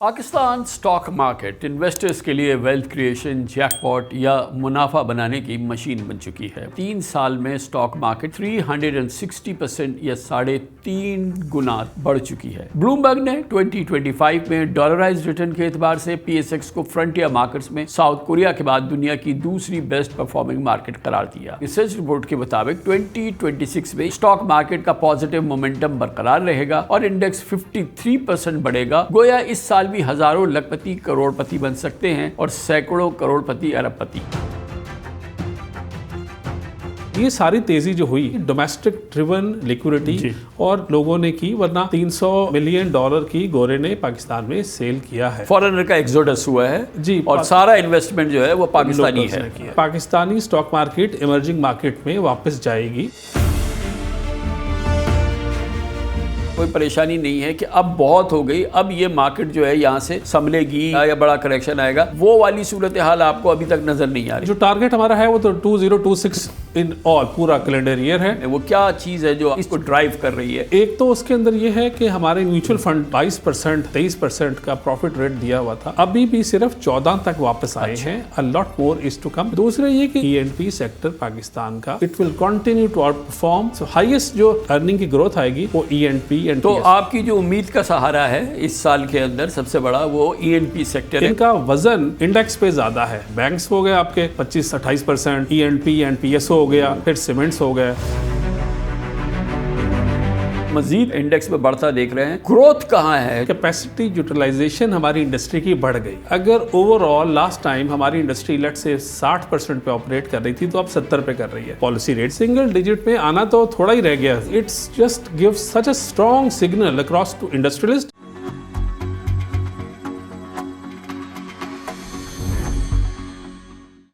Pakistan stock market investors के लिए wealth creation, jackpot या मुनाफा बनाने की मशीन बन चुकी है। 3 साल में स्टॉक मार्केट 360% या 3.5 गुना बढ़ चुकी है। ब्लूमबर्ग ने 2025 में डॉलराइज्ड रिटर्न के एतबार से PSX को फ्रंटियर मार्केट्स में साउथ कोरिया के बाद दुनिया की दूसरी बेस्ट परफॉर्मिंग मार्केट करार दिया। रिसर्च रिपोर्ट के मुताबिक 2026 में स्टॉक मार्केट का पॉजिटिव मोमेंटम बरकरार रहेगा और इंडेक्स 53% बढ़ेगा। गोया इस साल भी हजारों लखपति करोड़पति बन सकते हैं और सैकड़ों करोड़पति अरबपति। ये सारी तेजी जो हुई डोमेस्टिक ड्रिवन लिक्विडिटी और लोगों ने की, वरना $300 मिलियन की गोरे ने पाकिस्तान में सेल किया है। फॉरेनर का एक्सोडस हुआ है जी, और सारा इन्वेस्टमेंट जो है वो पाकिस्तानी है। Pakistani stock market emerging market में वापस जाएगी। कोई परेशानी नहीं है कि अब बहुत हो गई, अब ये मार्केट जो है यहाँ से संभलेगी या बड़ा करेक्शन आएगा, वो वाली सूरत हाल आपको अभी तक नजर नहीं आ रही। जो टारगेट हमारा है वो तो 2026 इन ऑल पूरा कैलेंडर ईयर है। वो क्या चीज है जो इसको ड्राइव कर रही है? एक तो उसके अंदर ये है कि हमारे म्यूचुअल फंड 22% 23% का प्रॉफिट रेट दिया हुआ था, अभी भी सिर्फ 14 तक वापस आए हैं। A lot more is to come. दूसरा ये कि E&P सेक्टर पाकिस्तान का it will continue to outperform. So highest जो अर्निंग की ग्रोथ आएगी वो E&P। तो आपकी जो उम्मीद का सहारा है इस साल के अंदर सबसे बड़ा वो E&P सेक्टर है। इनका वजन इंडेक्स पे ज्यादा है। बैंक्स हो गए आपके 25-28%, E&P एंड PSO हो गया, फिर सीमेंट्स हो गए। मजीद इंडेक्स में बढ़ता देख रहे हैं। ग्रोथ कहाँ है? कैपेसिटी यूटिलाइजेशन हमारी इंडस्ट्री की बढ़ गई। अगर ओवरऑल लास्ट टाइम हमारी इंडस्ट्री लेट से 60% पे ऑपरेट कर रही थी तो अब 70 पे कर रही है। पॉलिसी रेट सिंगल डिजिट में आना तो थोड़ा ही रह गया। It's just gives such a strong signal across to industrialist.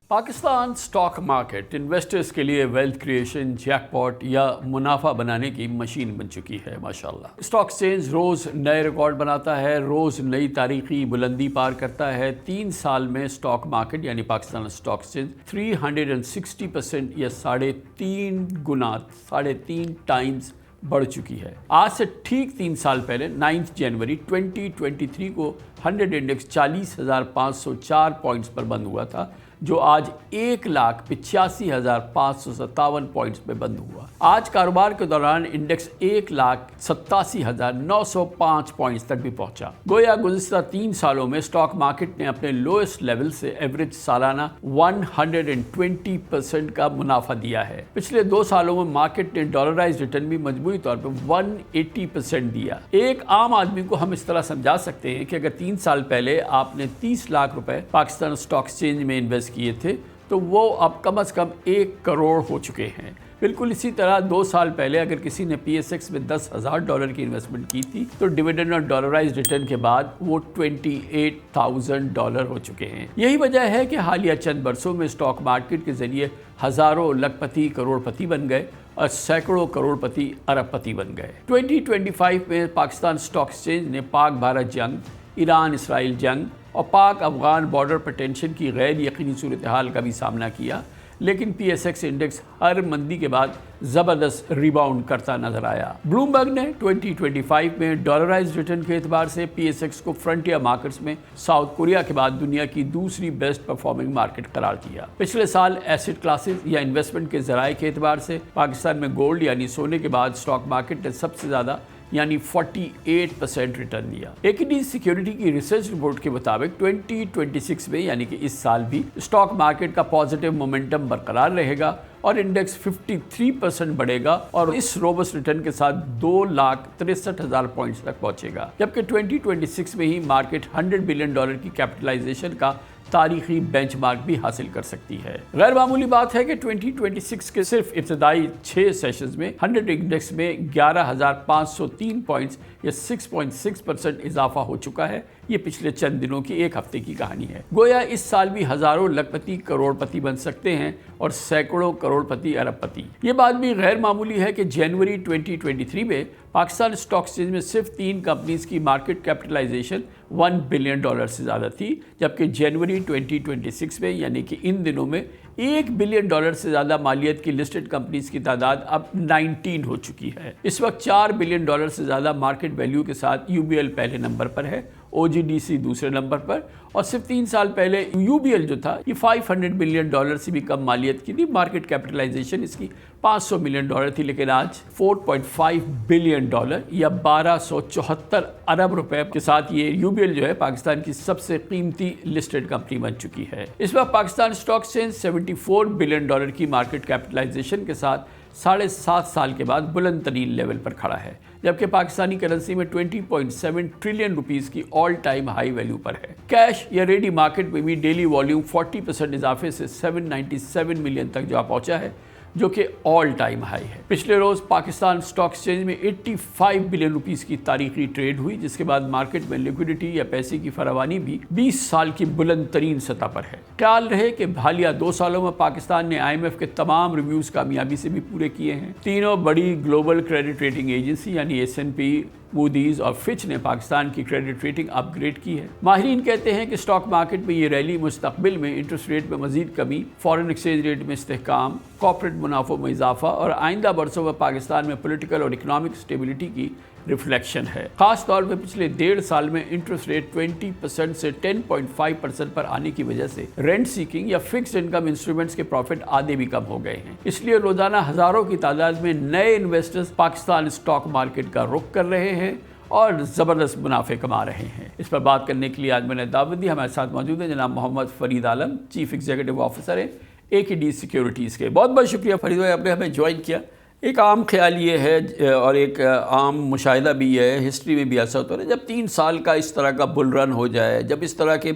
Pakistan stock market investors के लिए वेल्थ क्रिएशन, जैकपॉट या मुनाफा बनाने की मशीन बन चुकी है। माशाल्लाह, स्टॉक एक्सचेंज रोज नए रिकॉर्ड बनाता है, रोज नई तारीखी बुलंदी पार करता है। 3 साल में स्टॉक मार्केट यानी पाकिस्तान स्टॉक एक्सचेंज 360% या 3.5 गुना 3.5 टाइम्स बढ़ चुकी है। आज से ठीक 3 साल पहले 9 जनवरी 2023 को 100 इंडेक्स 40,504 पॉइंट्स पर बंद हुआ था, जो आज 1,85,557 पॉइंट्स पे बंद हुआ। आज कारोबार के दौरान इंडेक्स 1,87,905 पॉइंट्स तक भी पहुंचा। गोया गुज़िश्ता 3 सालों में स्टॉक मार्केट ने अपने लोएस्ट लेवल से एवरेज सालाना 120% का मुनाफा दिया है। पिछले 2 सालों में मार्केट ने डॉलराइज्ड रिटर्न भी मजबूरी तौर पर 180% दिया। एक आम आदमी को हम इस तरह समझा सकते हैं कि अगर 3 साल पहले आपने 30 लाख रुपए पाकिस्तान स्टॉक एक्सचेंज में इन्वेस्ट किए थे तो वो अब कम से कम 1 करोड़ हो चुके हैं। बिल्कुल इसी तरह 2 साल पहले अगर किसी ने PSX में $10,000 की इन्वेस्टमेंट की थी तो डिविडेंड और डॉलराइज्ड रिटर्न के बाद वो $28,000 हो चुके हैं। यही वजह है कि हालिया चंद बरसों में स्टॉक मार्केट के जरिए हजारों लखपति करोड़पति बन गए और सैकड़ों करोड़पति अरबपति बन गए। 2025 में पाकिस्तान स्टॉक एक्सचेंज ने पाक भारत जंग, ईरान इसराइल जंग और पाक अफगान बॉर्डर पर टेंशन की गैर यकीनी सूरत हाल का भी सामना किया, लेकिन PSX इंडेक्स हर मंदी के बाद ज़बरदस्त रिबाउंड करता नजर आया। ब्लूमबर्ग ने 2025 में डॉलराइज्ड रिटर्न के एतबार से PSX को फ्रंटियर मार्केट्स में साउथ कोरिया के बाद दुनिया की दूसरी बेस्ट परफॉर्मिंग मार्केट करार दिया। पिछले साल एसेट क्लासेस या इन्वेस्टमेंट के जराये के एतबार से पाकिस्तान में गोल्ड यानी सोने के बाद स्टॉक मार्केट ने सबसे ज़्यादा यानी 48% रिटर्न दिया। AKD सिक्योरिटी की रिसर्च रिपोर्ट के मुताबिक 2026 में यानी कि इस साल भी स्टॉक मार्केट का पॉजिटिव मोमेंटम बरकरार रहेगा और इंडेक्स 53% बढ़ेगा और इस रोबस्ट रिटर्न के साथ 2,63,000 पॉइंट्स तक पहुंचेगा। जबकि 2026 में ही मार्केट $100 बिलियन की कैपिटलाइजेशन का तारीखी बेंचमार्क भी हासिल कर सकती है। गैर मामूली बात है कि 2026 के सिर्फ इब्तदाई 6 सेशंस में 100 इंडेक्स में 11,503 पॉइंट्स या 6.6% इजाफा हो चुका है। ये पिछले चंद दिनों की एक हफ्ते की कहानी है। गोया इस साल भी हजारों लखपति करोड़पति बन सकते हैं और सैकड़ों करोड़पति अरबपति। ये बात भी गैर मामूली है कि जनवरी 2023 में पाकिस्तान स्टॉक एक्सचेंज में सिर्फ 3 कंपनीज की मार्केट कैपिटलाइजेशन $1 बिलियन से ज़्यादा थी, जबकि जनवरी 2026 में यानी कि इन दिनों में $1 बिलियन से ज़्यादा मालियत की लिस्टेड कंपनीज की तादाद अब 19 हो चुकी है। इस वक्त $4 बिलियन से ज़्यादा मार्केट वैल्यू के साथ UBL पहले नंबर पर है। OGDC दूसरे नंबर पर, और सिर्फ 3 साल पहले UBL जो था ये $500 बिलियन से भी कम मालियत की थी। मार्केट कैपिटलाइजेशन इसकी $500 मिलियन थी, लेकिन आज $4.5 बिलियन या 1274 अरब रुपए के साथ ये UBL जो है पाकिस्तान की सबसे कीमती लिस्टेड कंपनी बन चुकी है। इस वक्त पाकिस्तान स्टॉक एक्सचेंज $74 बिलियन की मार्केट कैपिटलाइजेशन के साथ 7.5 साल के बाद बुलंद तरीन लेवल पर खड़ा है, जबकि पाकिस्तानी करेंसी में 20.7 ट्रिलियन रुपीस की ऑल टाइम हाई वैल्यू पर है। कैश या रेडी मार्केट में भी डेली वॉल्यूम 40% इजाफे से 797 मिलियन तक जा पहुंचा है, जो कि ऑल टाइम हाई है। पिछले रोज पाकिस्तान स्टॉक एक्सचेंज में 85 बिलियन रुपीस की तारीखी ट्रेड हुई, जिसके बाद मार्केट में लिक्विडिटी या पैसे की फरावानी भी 20 साल की बुलंद तरीन सतह पर है। ख्याल रहे कि हालिया 2 सालों में पाकिस्तान ने IMF के तमाम रिव्यूज कामयाबी से भी पूरे किए हैं। तीनों बड़ी ग्लोबल क्रेडिट रेटिंग एजेंसी यानी S&P, मूडीज और फिच ने पाकिस्तान की क्रेडिट रेटिंग अपग्रेड की है। माहिरीन कहते हैं कि स्टॉक मार्केट में ये रैली मुस्तकबिल में इंटरेस्ट रेट में मजीद कमी, फॉरेन एक्सचेंज रेट में इस्तेहकाम, कॉर्पोरेट मुनाफों में इजाफा और आइंदा बरसों में पाकिस्तान में पॉलिटिकल और इकनॉमिक स्टेबिलिटी की रिफ्लेक्शन है। खास तौर पर पिछले 1.5 साल में इंटरेस्ट रेट 20% से 10.5% पर आने की वजह से रेंट सीकिंग या फिक्स्ड इनकम इंस्ट्रूमेंट्स के प्रॉफिट आधे भी कम हो गए हैं। इसलिए रोजाना हजारों की तादाद में नए इन्वेस्टर्स पाकिस्तान स्टॉक मार्केट का रुख कर रहे हैं और ज़बरदस्त मुनाफे कमा रहे हैं। इस पर बात करने के लिए आज मैंने दावत दी। हमारे साथ मौजूद हैं जनाब मोहम्मद फरीद आलम, चीफ एग्जीक्यूटिव ऑफिसर है AKD सिक्योरिटीज़ के। बहुत बहुत शुक्रिया फरीद भाई, आपने हमें ज्वाइन किया। एक आम ख्याल ये है और एक आम मुशाहिदा भी है, हिस्ट्री में भी ऐसा होता है, जब 3 साल का इस तरह का बुल रन हो जाए, जब इस तरह के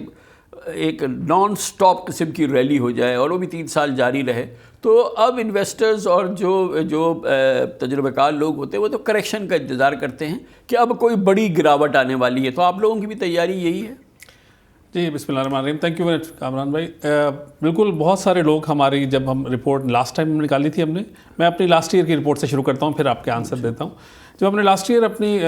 एक नॉन स्टॉप किस्म की रैली हो जाए और वो भी 3 साल जारी रहे, तो अब इन्वेस्टर्स और जो तजुर्बेकार लोग होते हैं वो तो करेक्शन का इंतज़ार करते हैं कि अब कोई बड़ी गिरावट आने वाली है। तो आप लोगों की भी तैयारी यही है? जी, बिस्मिल्लाहिर्रहमानिर्रहीम। Thank you very much Kamran भाई। बिल्कुल, बहुत सारे लोग हमारी जब हम रिपोर्ट लास्ट टाइम निकाली थी मैं अपनी लास्ट ईयर की रिपोर्ट से शुरू करता हूँ, फिर आपके आंसर देता हूँ। जब हमने लास्ट ईयर अपनी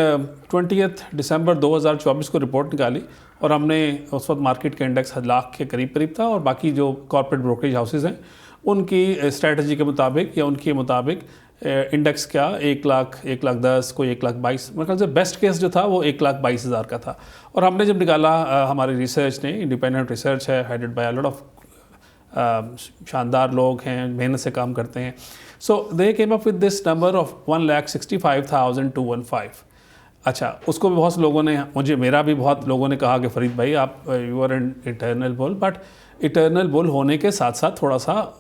20 दिसंबर 2024 को रिपोर्ट निकाली और हमने उस वक्त मार्केट का इंडेक्स लाख के करीब था और बाकी जो कॉर्पोरेट ब्रोकरेज हाउसेज हैं उनकी स्ट्रेटजी के मुताबिक या उनके मुताबिक इंडेक्स क्या 1,10,000 कोई 1,22,000, मेरे ख्याल से बेस्ट केस जो था वो 1,22,000 का था। और हमने जब निकाला, हमारी रिसर्च ने, इंडिपेंडेंट रिसर्च है, headed by a lot of शानदार लोग हैं, मेहनत से काम करते हैं। So they came up with this number of 1,65,215। अच्छा, उसको भी बहुत लोगों ने, मेरा भी बहुत लोगों ने कहा कि फरीद भाई आप you are an eternal bull, but eternal bull होने के साथ साथ थोड़ा सा,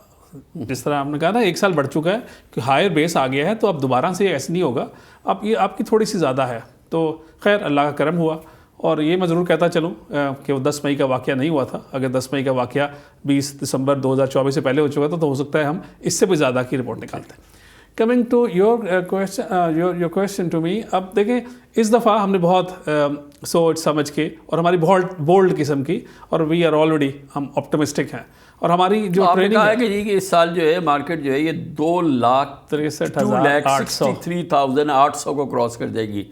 जिस तरह आपने कहा ना 1 साल बढ़ चुका है कि हायर बेस आ गया है, तो अब दोबारा से ऐसे नहीं होगा, अब ये आपकी थोड़ी सी ज़्यादा है। तो खैर अल्लाह का करम हुआ। और ये मैं ज़रूर कहता चलूँ कि वो 10 मई का वाक़या नहीं हुआ था। अगर 10 मई का वाक़या 20 दिसंबर 2024 से पहले हो चुका था तो हो सकता है हम इससे भी ज़्यादा की रिपोर्ट निकालते हैं। Coming to your question to me, अब देखें इस दफ़ा हमने बहुत सोच समझ के और हमारी बहुत बोल्ड किस्म की, और वी आर ऑलरेडी, हम ऑप्टिमिस्टिक हैं। और हमारी जो ट्रेनिंग है कि जी कि इस साल जो है मार्केट जो है ये 2,63,800 को क्रॉस कर जाएगी,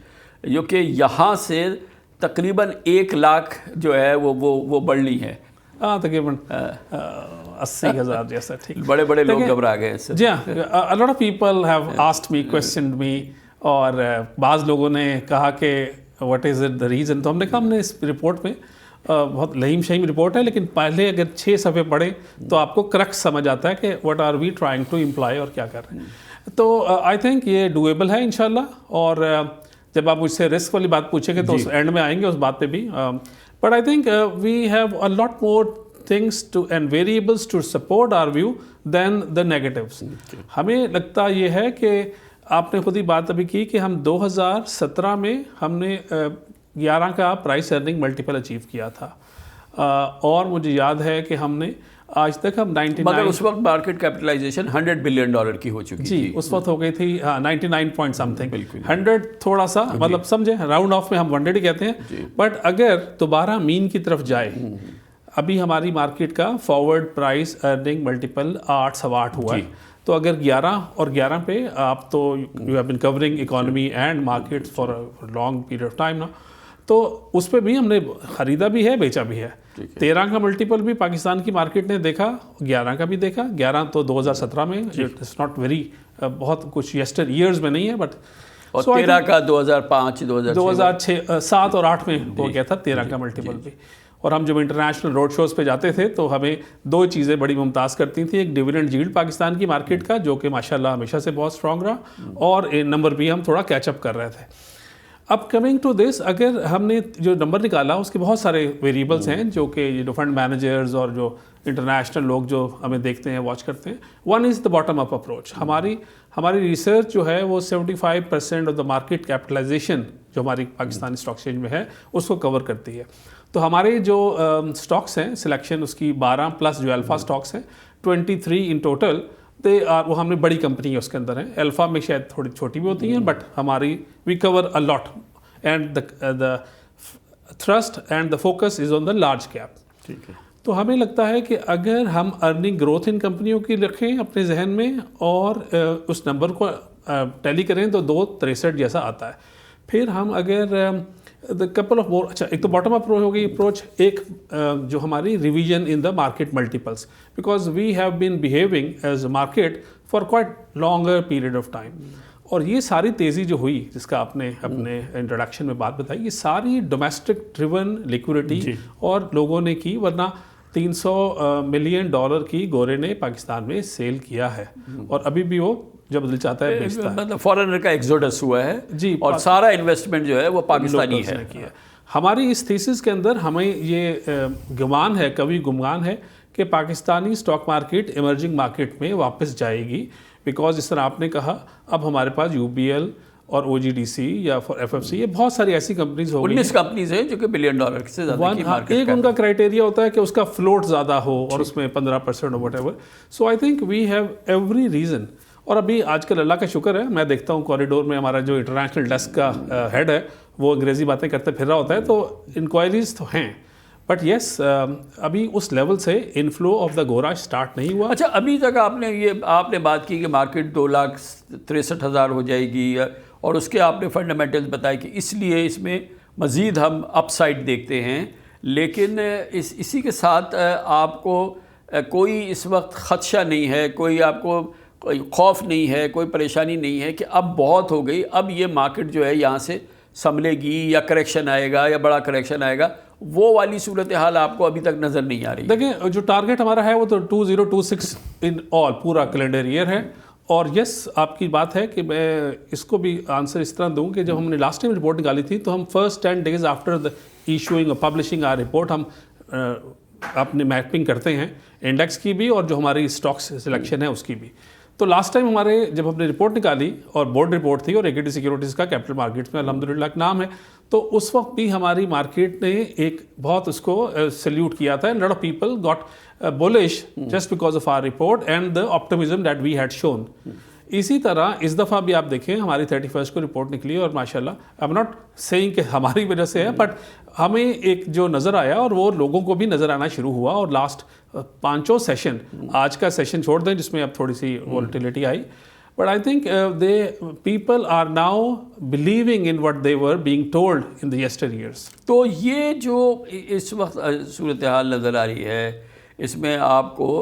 जो कि यहाँ से तकरीबन 1 लाख जो है वो बढ़नी है। हाँ, तकरीबन 80,000 जैसा। ठीक, बड़े बड़े लोग घबरा गए इससे। जी हाँ, a lot of people have asked me, questioned me, और बाज़ लोगों ने कहा कि what is it the reason. तो हमने कहा, हमने इस रिपोर्ट में बहुत लहीम शहीम रिपोर्ट है, लेकिन पहले अगर 6 सफ़े पढ़े तो आपको क्रक्स समझ आता है कि what are we trying to imply और क्या कर रहे हैं। तो आई थिंक ये डूएबल है इंशाल्लाह। और जब आप मुझसे रिस्क वाली बात पूछेंगे तो उस एंड में आएंगे उस बात पे भी। But I think we have a lot more things to and variables to support our view than the negatives. हमें लगता ये है कि आपने खुद ही बात अभी की कि हम 2017 में हमने 11 का प्राइस अर्निंग मल्टीपल अचीव किया था, और मुझे याद है कि हमने आज तक हम 99, मगर उस वक्त मार्केट कैपिटलाइजेशन $100 बिलियन की हो चुकी थी। उस वक्त हो गई थी 99 पॉइंट समथिंग। 100 थोड़ा सा, मतलब समझे, राउंड ऑफ में हम 100 ही कहते हैं। बट अगर दोबारा मीन की तरफ जाए, अभी हमारी मार्केट का फॉरवर्ड प्राइस अर्निंग मल्टीपल 8 सवा 8 हुआ है। तो अगर 11 और 11 पे आप, तो you have been covering economy and market for a long period of time ना, तो उस पर भी हमने ख़रीदा भी है, बेचा भी है। 13 का मल्टीपल भी पाकिस्तान की मार्केट ने देखा, 11 का भी देखा। 11 तो 2017 में, इट्स नॉट वेरी, बहुत कुछ यस्टर ईयर्स में नहीं है, बट और So I 13 का 2005 2006 2006 7 और 8 में हो गया था 13 का मल्टीपल भी। और हम जब इंटरनेशनल रोड शोज़ पे जाते थे तो हमें दो चीज़ें बड़ी मुमताज़ करती थी, एक डिविडेंड यील्ड पाकिस्तान की मार्केट का जो कि माशाल्लाह हमेशा से बहुत स्ट्रांग रहा, और नंबर भी हम थोड़ा कैचअप कर रहे थे। अब कमिंग टू दिस, अगर हमने जो नंबर निकाला उसके बहुत सारे वेरिएबल्स हैं जो कि जो फंड मैनेजर्स और जो इंटरनेशनल लोग जो हमें देखते हैं, वॉच करते हैं। One is the bottom up approach. हमारी रिसर्च जो है वो 75% ऑफ द मार्केट कैपिटलाइजेशन जो हमारी पाकिस्तानी स्टॉक एक्सचेंज में है उसको कवर करती है। तो हमारे जो स्टॉक्स हैं सिलेक्शन उसकी 12 प्लस जो अल्फ़ा स्टॉक्स हैं 23 इन टोटल, वो हमने बड़ी कंपनी है उसके अंदर है। अल्फ़ा में शायद थोड़ी छोटी भी होती हैं, बट हमारी we cover a lot and the thrust and the focus is on the large cap. ठीक है। तो हमें लगता है कि अगर हम अर्निंग ग्रोथ इन कंपनियों की रखें अपने जहन में और उस नंबर को टैली करें तो 263 जैसा आता है। फिर हम अगर द कपल ऑफ मोर, अच्छा एक तो बॉटम अप हो गई अप्रोच, एक जो हमारी revision in the market multiples, because we have been behaving as a market for quite longer period of time. और ये सारी तेज़ी जो हुई जिसका आपने अपने इंट्रोडक्शन में बात बताई, ये सारी डोमेस्टिक ड्रिवन लिक्विडिटी और लोगों ने की, वरना 300 मिलियन डॉलर की गोरे ने पाकिस्तान में सेल किया है और अभी भी वो जब दिल चाहता है बेचता है। मतलब फॉरेनर का एक्सोडस हुआ है जी, और सारा इन्वेस्टमेंट जो है वो पाकिस्तानी है। किया। हमारी इस थीसिस के अंदर हमें ये गुमान है, कभी गुमान है कि Pakistani stock market emerging market में वापस जाएगी, बिकॉज इस तरह आपने कहा अब हमारे पास UBL और OGDC या FFC, ये बहुत सारी ऐसी कंपनीज हो गई 19 कंपनीज हैं जो कि $1 बिलियन से ज़्यादा की मार्केट एक उनका क्राइटेरिया होता है कि उसका फ्लोट ज़्यादा हो और उसमें 15% और what. So I think we have every reason. और अभी आजकल अल्लाह का शुक्र है, मैं देखता हूँ कॉरिडोर में हमारा जो इंटरनेशनल डेस्क का हेड है वो अंग्रेज़ी बातें करते फिर रहा होता है, तो इंक्वायरीज तो हैं, बट येस अभी उस लेवल से इनफ्लो ऑफ द गोरा स्टार्ट नहीं हुआ। अच्छा, अभी तक आपने बात की कि मार्केट 2,63,000 हो जाएगी और उसके आपने फंडामेंटल्स बताए कि इसलिए इसमें मज़ीद हम अपसाइड देखते हैं, लेकिन इसी के साथ आपको कोई इस वक्त ख़दशा नहीं है, कोई खौफ नहीं है, कोई परेशानी नहीं है कि अब बहुत हो गई, अब ये मार्केट जो है यहाँ से संभलेगी या करेक्शन आएगा या बड़ा करेक्शन आएगा, वो वाली सूरत हाल आपको अभी तक नज़र नहीं आ रही? देखिए, जो टारगेट हमारा है वो तो 2026 इन ऑल पूरा कैलेंडर ईयर है। और यस, आपकी बात है कि मैं इसको भी आंसर इस तरह दूं कि जब हमने लास्ट टाइम रिपोर्ट निकाली थी तो हम first 10 days after the issuing और पब्लिशिंग आर रिपोर्ट हम अपने मैपिंग करते हैं इंडेक्स की भी और जो हमारी स्टॉक्स सिलेक्शन है उसकी भी। तो लास्ट टाइम हमारे जब हमने रिपोर्ट निकाली और बोर्ड रिपोर्ट थी और इक्विटी सिक्योरिटीज़ का कैपिटल मार्केट्स में अल्हम्दुलिल्लाह नाम है, तो उस वक्त भी हमारी मार्केट ने एक बहुत उसको सल्यूट किया था। Lot of people got bullish just because of our report and the optimism that we had shown. इसी तरह इस दफ़ा भी आप देखें हमारी 31 को रिपोर्ट निकली और माशाल्लाह, आई एम नॉट सेइंग कि हमारी वजह से है, बट हमें एक जो नज़र आया और वो लोगों को भी नज़र आना शुरू हुआ। और लास्ट 5 सेशन, आज का सेशन छोड़ दें जिसमें अब थोड़ी सी वॉलेटिलिटी आई, but I think people are now believing in what they were being told in the yesteryears. तो ये जो इस वक्त सूरत हाल नज़र आ रही है, इसमें आपको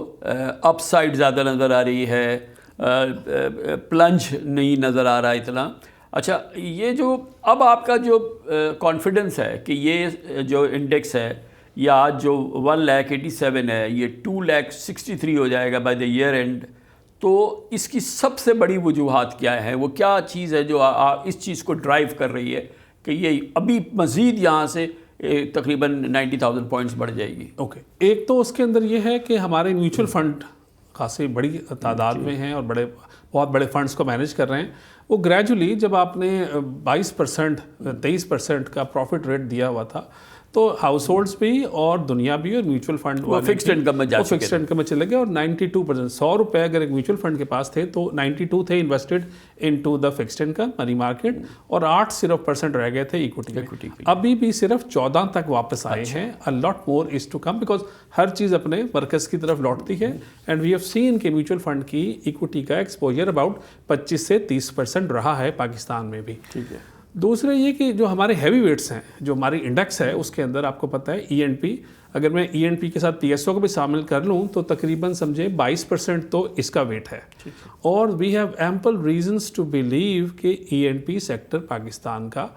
अपसाइड ज़्यादा नज़र आ रही है, प्लंज नहीं नज़र आ रहा इतना। अच्छा, ये जो अब आपका जो कॉन्फिडेंस है कि ये जो इंडेक्स है या आज जो 1,87,000 है ये 2,63,000 हो जाएगा बाय द ईयर एंड, तो इसकी सबसे बड़ी वजूहात क्या है? वो क्या चीज़ है जो इस चीज़ को ड्राइव कर रही है कि ये अभी मज़ीद यहाँ से तकरीबन 90,000 पॉइंट्स बढ़ जाएगी? ओके, एक तो उसके अंदर ये है कि हमारे म्यूचुअल फंड खासी बड़ी तादाद में हैं और बहुत बड़े फंड्स को मैनेज कर रहे हैं। वो ग्रेजुअली जब आपने 22% 23% का प्रॉफिट रेट दिया हुआ था तो हाउस होल्ड्स भी और दुनिया भी और म्यूचुअल फंड फिक्स्ड इनकम में जा चुके, फिक्स्ड इनकम में चले गए। और 92% 100 रुपये अगर एक म्यूचुअल फंड के पास थे तो 92 थे invested into the fixed income money market और 8 सिर्फ % रह गए थे इक्विटी। अभी भी सिर्फ 14 तक वापस आए हैं। A lot more is to come because हर चीज़ अपने मरकज की तरफ लौटती है। एंड वी हैव सीन कि म्यूचुअल फंड की इक्विटी का एक्सपोजर अबाउट 25 से 30% रहा है पाकिस्तान में भी। ठीक है। दूसरे ये कि जो हमारे हैवी वेट्स हैं, जो हमारी इंडेक्स है उसके अंदर आपको पता है ENP, अगर मैं ENP के साथ PSO को भी शामिल कर लूँ तो तकरीबन समझे 22% तो इसका वेट है। और we have ample reasons to believe कि ENP सेक्टर पाकिस्तान का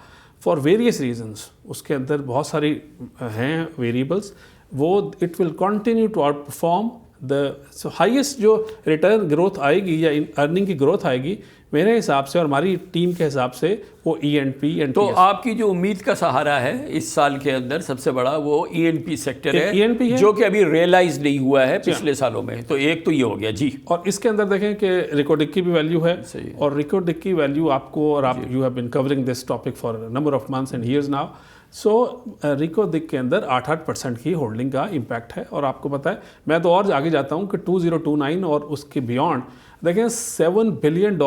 फॉर वेरियस रीजंस, उसके अंदर बहुत सारी हैं वेरिएबल्स, वो it will continue to outperform the highest जो रिटर्न ग्रोथ आएगी या अर्निंग की ग्रोथ आएगी मेरे हिसाब से और हमारी टीम के हिसाब से वो ENP एंड तो आपकी जो उम्मीद का सहारा है इस साल के अंदर सबसे बड़ा वो ENP सेक्टर है, ENP है जो कि अभी रियलाइज नहीं हुआ है पिछले सालों में। तो एक तो ये हो गया जी। और इसके अंदर देखें कि रिकॉर्डिक की भी वैल्यू है, और रिकॉर्डिक की वैल्यू आपको, और आप you have been covering this topic for number of months and years now. So रिकॉर्डिक के अंदर 8% की होल्डिंग का इम्पैक्ट है। और आपको पता है, मैं तो और आगे जाता हूँ कि 2029 और उसके बियॉन्ड देखें $7 बिलियन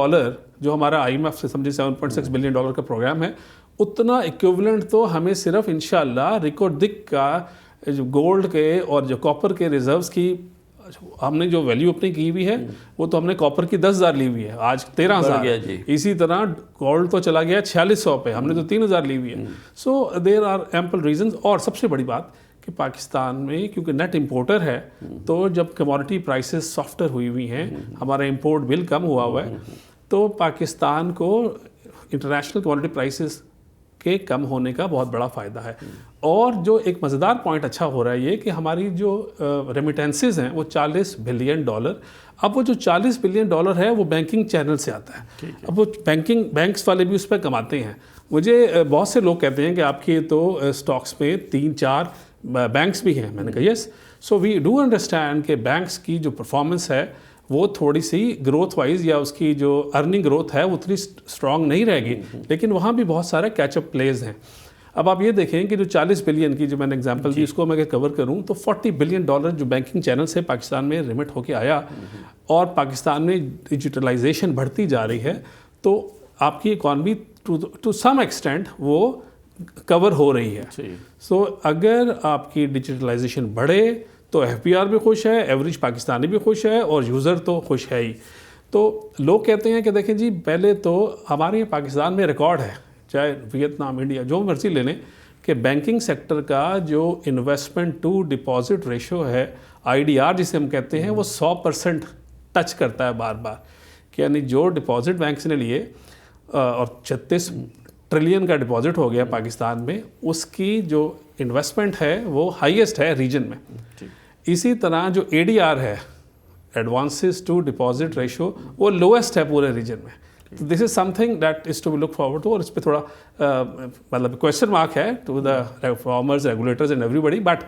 जो हमारा IMF से समझिए $7.6 बिलियन का प्रोग्राम है, उतना इक्विवेलेंट तो हमें सिर्फ इंशाल्लाह रिकॉर्डिक का जो गोल्ड के और जो कॉपर के रिजर्व्स की हमने जो वैल्यू अपनी की हुई है वो तो हमने कॉपर की 10,000 ली हुई है, आज 13,000। इसी तरह गोल्ड तो चला गया 4600 पे, हमने तो 3,000 ली हुई है। So there are ample reasons. और सबसे बड़ी बात कि पाकिस्तान में क्योंकि नेट इंपोर्टर है, तो जब कमोडिटी प्राइसेस सॉफ्टर हुई हुई हैं, हमारा इंपोर्ट बिल कम हुआ है, तो पाकिस्तान को इंटरनेशनल कमोडिटी प्राइसेस के कम होने का बहुत बड़ा फ़ायदा है। और जो एक मज़ेदार पॉइंट अच्छा हो रहा है ये कि हमारी जो रेमिटेंसेस हैं वो $40 बिलियन, अब वो जो $40 बिलियन है वो बैंकिंग चैनल से आता है। अब वो बैंक्स वाले भी उस पर कमाते हैं। मुझे बहुत से लोग कहते हैं कि आपके तो स्टॉक्स में 3-4 बैंक्स भी हैं। मैंने कहा yes, so we do understand कि बैंक्स की जो परफॉर्मेंस है वो थोड़ी सी ग्रोथ वाइज या उसकी जो अर्निंग ग्रोथ है वो उतनी स्ट्रांग नहीं रहेगी, लेकिन वहाँ भी बहुत सारे कैचअप प्लेज हैं। अब आप ये देखें कि जो 40 बिलियन की जो मैंने एग्जांपल दी, इसको मैं अगर कवर करूं तो $40 बिलियन जो बैंकिंग चैनल से पाकिस्तान में रिमिट होके आया, और पाकिस्तान में डिजिटलाइजेशन बढ़ती जा रही है, तो आपकी इकॉनमी टू सम एक्सटेंट वो कवर हो रही है। सो अगर आपकी डिजिटलाइजेशन बढ़े तो FPR भी खुश है, एवरेज पाकिस्तानी भी खुश है, और यूज़र तो खुश है ही। तो लोग कहते हैं कि देखें जी, पहले तो हमारे यहाँ पाकिस्तान में रिकॉर्ड है, चाहे वियतनाम, इंडिया, जो मर्जी ले लें, कि बैंकिंग सेक्टर का जो इन्वेस्टमेंट टू डिपॉजिट रेशो है, IDR जिसे हम कहते हैं, वो 100% टच करता है बार बार। कि यानी जो डिपॉजिट बैंक्स ने लिए और 36 ट्रिलियन का डिपॉजिट हो गया पाकिस्तान में, उसकी जो इन्वेस्टमेंट है वो हाईएस्ट है रीजन में। इसी तरह जो ADR है, एडवांसेस टू डिपॉजिट रेशो, वो लोएस्ट है पूरे रीजन में। तो this is something that is to be look forward to, और इस पर थोड़ा मतलब क्वेश्चन मार्क है to the reformers, regulators and everybody. But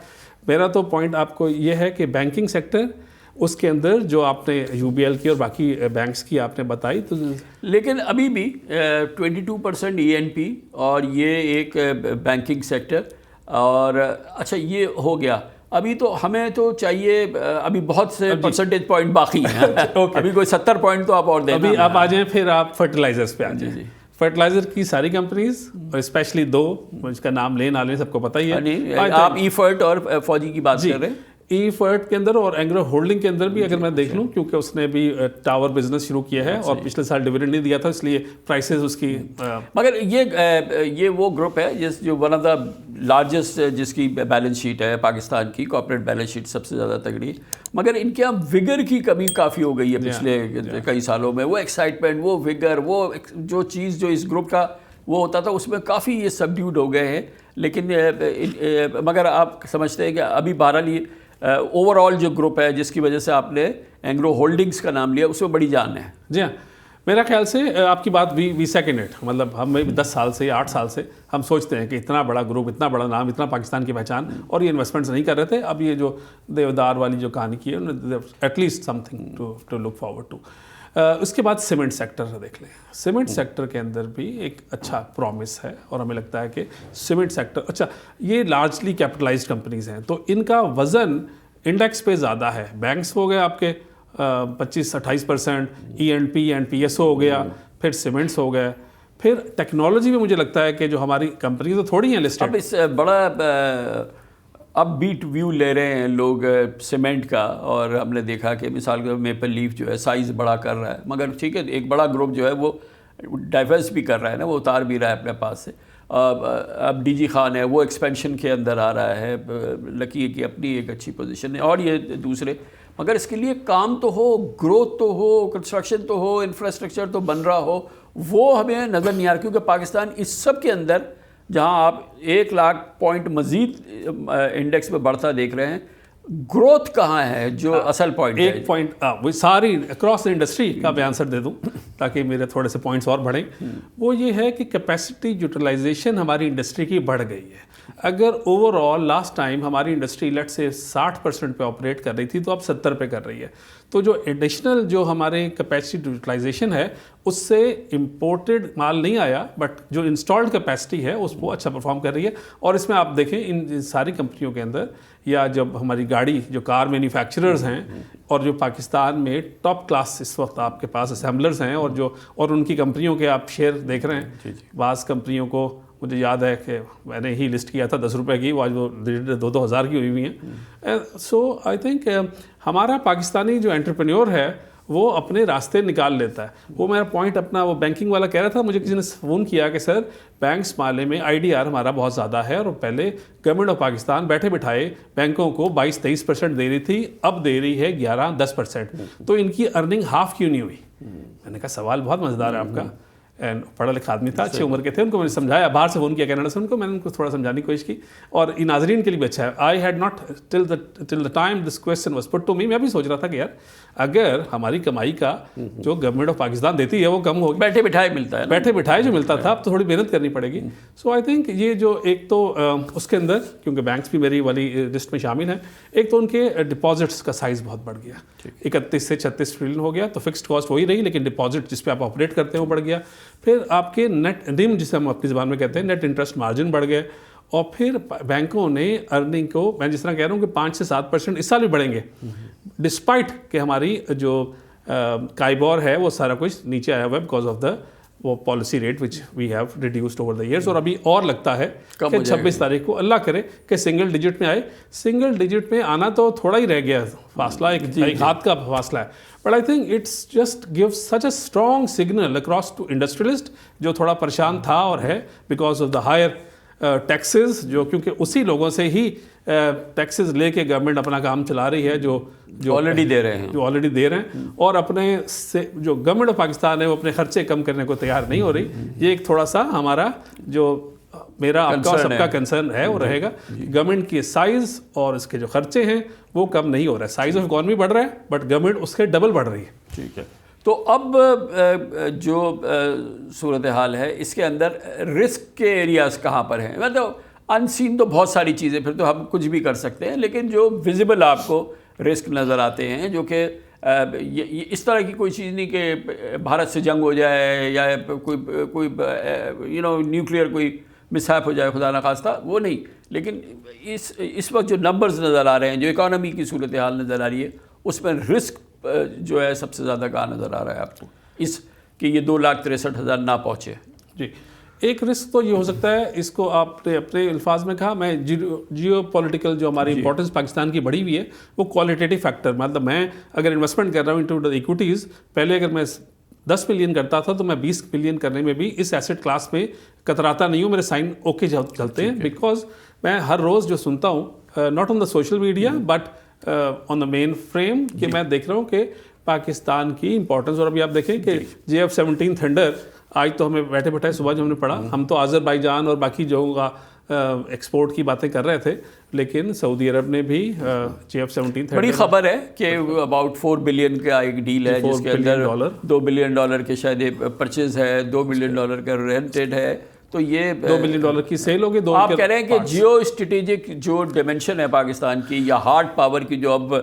मेरा तो पॉइंट आपको ये है कि बैंकिंग सेक्टर, उसके अंदर जो आपने UBL की और बाकी बैंक्स की आपने बताई, तो लेकिन अभी भी 22% ENP और ये एक बैंकिंग सेक्टर, और अच्छा ये हो गया। अभी तो हमें तो चाहिए, अभी बहुत से परसेंटेज पॉइंट बाकी हैं। अभी कोई 70 पॉइंट तो आप और देना। अभी आप आ जाएं, फिर आप फर्टिलाइजर्स पे आ जाएं। फर्टिलाइजर की सारी कंपनीज, और स्पेशली 2 जिसका नाम ले ना लें, सबको पता ही है। आप EFERT और फौजी की बात कर रहे हैं। EFERT के अंदर और एंग्रो होल्डिंग के अंदर भी अगर मैं देख लूं, क्योंकि उसने भी टावर बिजनेस शुरू किया है और पिछले साल डिविडेंड नहीं दिया था, इसलिए प्राइसेस उसकी मगर ये वो ग्रुप है जो वन ऑफ द लार्जेस्ट, जिसकी बैलेंस शीट है पाकिस्तान की, कॉर्पोरेट बैलेंस शीट सबसे ज़्यादा तगड़ी, मगर इनके यहाँ विगर की कमी काफ़ी हो गई है पिछले कई सालों में। वो एक्साइटमेंट, वो विगर, वो जो चीज़ जो इस ग्रुप का वो होता था, उसमें काफ़ी ये सबड्यूड हो गए हैं। लेकिन मगर आप समझते हैं कि अभी बहरहाल ये ओवरऑल जो ग्रुप है, जिसकी वजह से आपने एंग्रो होल्डिंग्स का नाम लिया, उसमें बड़ी जान है। जी हाँ, मेरा ख्याल से आपकी बात वी सेकेंड इट, मतलब हम 10 साल से या 8 साल से हम सोचते हैं कि इतना बड़ा ग्रुप, इतना बड़ा नाम, इतना पाकिस्तान की पहचान, और ये इन्वेस्टमेंट्स नहीं कर रहे थे। अब ये जो देवदार वाली जो कहानी की है, at least something to look forward to. उसके बाद सीमेंट सेक्टर देख लें। सीमेंट सेक्टर के अंदर भी एक अच्छा प्रॉमिस है, और हमें लगता है कि सीमेंट सेक्टर, अच्छा ये लार्जली कैपिटलाइज्ड कंपनीज हैं, तो इनका वज़न इंडेक्स पे ज़्यादा है। बैंक्स हो गए आपके 25-28%, ENP एंड PSO हो गया, फिर सीमेंट्स हो गए, फिर टेक्नोलॉजी में मुझे लगता है कि जो हमारी कंपनी तो थोड़ी हैं लिस्टेड। अब इस बड़ा अब बीट व्यू ले रहे हैं लोग सीमेंट का, और हमने देखा कि मिसाल के मेपल लीफ जो है साइज़ बड़ा कर रहा है, मगर ठीक है, एक बड़ा ग्रुप जो है वो डाइवर्स भी कर रहा है ना, वो उतार भी रहा है अपने पास से। अब डीजी खान है, वो एक्सपेंशन के अंदर आ रहा है, लकी की अपनी एक अच्छी पोजीशन है, और ये दूसरे। मगर इसके लिए काम तो हो, ग्रोथ तो हो, कंस्ट्रक्शन तो हो, इंफ्रास्ट्रक्चर तो बन रहा हो, वो हमें नज़र नहीं आ रहा। क्योंकि पाकिस्तान इस सब के अंदर, जहां आप 1 लाख पॉइंट मजीद इंडेक्स में बढ़ता देख रहे हैं, ग्रोथ कहाँ है जो असल पॉइंट है? एक पॉइंट वो सारी अक्रॉस इंडस्ट्री का मैं आंसर दे दूं ताकि मेरे थोड़े से पॉइंट्स और बढ़ें। वो ये है कि कैपेसिटी यूटिलाइजेशन हमारी इंडस्ट्री की बढ़ गई है। अगर ओवरऑल लास्ट टाइम हमारी इंडस्ट्री लेट से 60% पे ऑपरेट कर रही थी, तो अब 70 पे कर रही है। तो जो एडिशनल जो हमारे कैपेसिटी यूटिलाइजेशन है, उससे इंपोर्टेड माल नहीं आया, बट जो इंस्टॉल्ड कैपेसिटी है उसको अच्छा परफॉर्म कर रही है। और इसमें आप देखें इन सारी कंपनियों के अंदर, या जब हमारी गाड़ी जो कार मैन्युफैक्चरर्स हैं और जो पाकिस्तान में टॉप क्लास इस वक्त आपके पास असेंबलर्स हैं, और उनकी कंपनियों के आप शेयर देख रहे हैं। बाज़ कंपनियों को मुझे याद है कि मैंने ही लिस्ट किया था 10 रुपए की, वो आज वो 2-2 हज़ार की हुई हैं। सो आई थिंक हमारा पाकिस्तानी जो एंटरप्रेन्योर है वो अपने रास्ते निकाल लेता है। वो मेरा पॉइंट अपना वो बैंकिंग वाला कह रहा था, मुझे किसी ने फ़ोन किया कि सर बैंक्स माले में IDR हमारा बहुत ज़्यादा है, और पहले गवर्नमेंट ऑफ पाकिस्तान बैठे बिठाए बैंकों को 22-23% दे रही थी, अब दे रही है 11-10%। तो इनकी अर्निंग हाफ क्यों नहीं हुई? मैंने कहा सवाल बहुत मज़ेदार है आपका। एंड पढ़ा लिखा आदमी था, अच्छी उम्र के थे, उनको मैंने समझाया, बाहर से फ़ोन किया कनाडा से उनको, मैंने उनको थोड़ा समझाने की कोशिश की, और इन नाजरीन के लिए भी अच्छा है। I had not till the time this question was put to me, मैं भी सोच रहा था कि यार अगर हमारी कमाई का जो गवर्नमेंट ऑफ पाकिस्तान देती है वो कम हो, बैठे बिठाए मिलता है, बैठे बिठाए जो मिलता था, अब तो थोड़ी मेहनत करनी पड़ेगी। सो आई थिंक ये जो एक तो उसके अंदर, क्योंकि बैंक्स भी मेरी वाली लिस्ट में शामिल हैं, एक तो उनके डिपॉजिट्स का साइज़ बहुत बढ़ गया, 31 से 36 ट्रिलियन हो गया। तो फिक्स्ड कॉस्ट वही रही, लेकिन डिपॉजिट जिस पे आप ऑपरेट करते हैं वो बढ़ गया। फिर आपके नेट निम, जिसे हम अपनी ज़बान में कहते हैं, नेट इंटरेस्ट मार्जिन बढ़ गए। और फिर बैंकों ने अर्निंग को, मैं जिस तरह कह रहा हूँ कि 5 से 7% इस साल भी बढ़ेंगे, डिस्पाइट कि हमारी जो काइबोर है वो सारा कुछ नीचे आया हुआ है बिकॉज ऑफ द वो policy rate which we have reduced over the years. और अभी और लगता है कि 26 तारीख को अल्लाह करे कि सिंगल डिजिट में आए। सिंगल डिजिट में आना तो थोड़ा ही रह गया फासला, एक हाथ का फासला है, but I think it's just gives such a strong signal across to industrialist जो थोड़ा परेशान था और है because of the higher taxes, जो क्योंकि उसी लोगों से ही टैक्सेस लेके गवर्नमेंट अपना काम चला रही है, जो ऑलरेडी दे रहे हैं, और अपने से जो गवर्नमेंट ऑफ पाकिस्तान है वो अपने खर्चे कम करने को तैयार नहीं हो रही। ये एक थोड़ा सा हमारा जो मेरा आपका सबका कंसर्न है वो रहेगा। गवर्नमेंट की साइज और इसके जो खर्चे हैं वो कम नहीं हो रहा है, साइज ऑफ इकॉनमी बढ़ रहा है बट गवर्नमेंट उसके डबल बढ़ रही है। ठीक है, तो अब जो सूरत हाल है इसके अंदर रिस्क के एरियाज़ कहाँ पर हैं? मतलब अनसीन तो बहुत सारी चीज़ें, फिर तो हम कुछ भी कर सकते हैं, लेकिन जो विजिबल आपको रिस्क नज़र आते हैं, जो कि इस तरह की कोई चीज़ नहीं कि भारत से जंग हो जाए या कोई न्यूक्लियर कोई मिसहैप हो जाए, खुदा न खास्ता, वो नहीं। लेकिन इस वक्त जो नंबर्स नज़र आ रहे हैं, जो इकॉनमी की सूरत हाल नज़र आ रही है, उसमें रिस्क जो है सबसे ज़्यादा कहाँ नज़र आ रहा है आपको इस कि ये 2,63,000 ना पहुँचे? जी, एक रिस्क तो ये हो सकता है, इसको आपने अपने अल्फाज में कहा, मैं जियो पॉलिटिकल जो हमारी इंपॉर्टेंस पाकिस्तान की बढ़ी हुई है वो क्वालिटेटिव फैक्टर, मतलब मैं अगर इन्वेस्टमेंट कर रहा हूँ इनटू द इक्विटीज़, पहले अगर मैं 10 मिलियन करता था तो मैं 20 मिलियन करने में भी इस एसेट क्लास में कतराता नहीं हूँ, मेरे साइन ओके चलते हैं। बिकॉज मैं हर रोज़ जो सुनता हूँ, not on the social media but on the main frame, कि मैं देख रहा हूँ कि पाकिस्तान की इंपॉर्टेंस, और अभी आप देखें कि JF-17 थंडर आज तो हमें बैठे बैठे सुबह जो हमने पढ़ा, हम तो आज़रबाईजान और बाकी जगहों का एक्सपोर्ट की बातें कर रहे थे, लेकिन सऊदी अरब ने भी JF-17 बड़ी खबर है कि अबाउट 4 बिलियन का एक डील है जिसके अंदर $2 बिलियन के शायद परचेज है, $2 बिलियन का रेंटेड है, तो ये $2 बिलियन की सेल होगी। आप कह रहे हैं कि जियो स्ट्रेटेजिक जो डिमेंशन है पाकिस्तान की या हार्ड पावर की जो अब